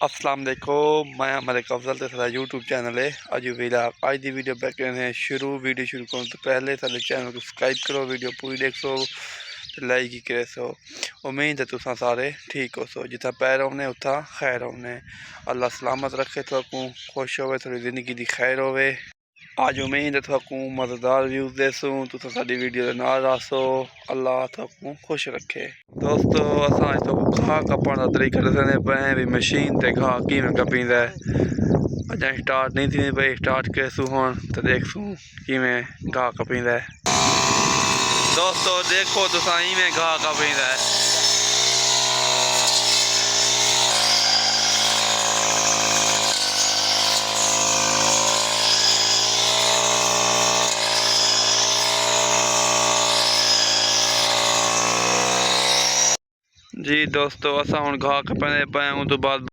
अस्सलाम वालेकुम, मैं मलिक अफजल ते साडा यूट्यूब चैनल है अज अज की वीडियो बैक करने शुरू करने तो पहले साडे चैनल को सब्सक्राइब करो, वीडियो पूरी देखो तो लाइक ही करे सो। उम्मीद है तुसा सारे ठीक हो सो, जिथा पैर होने उथा खैर होने। अल्लाह सलामत रखे, थोड़ा खुश होवे, थोड़ी जिंदगी की खैर होवे। आज उम्मीद है थोड़ा मज़ेदार व्यूज देसूँ, तुसा साडी वीडियो के नाल रसो। अल्लाह थोड़ा खुश रखे। दोस्तों असां अज तो घाह कपण का तरीका दसने पे भी मशीन ते घाह किवें कपींदा है। अजां स्टार्ट नहीं थी पई, स्टार्ट करेसूँ हुण तो देखसूँ किवें घाह कपींदा है। दोस्तों देखो तुसा इवें घाह कपींदा है। जी दोस्तों असां हुण घाह कपने पे तो बाद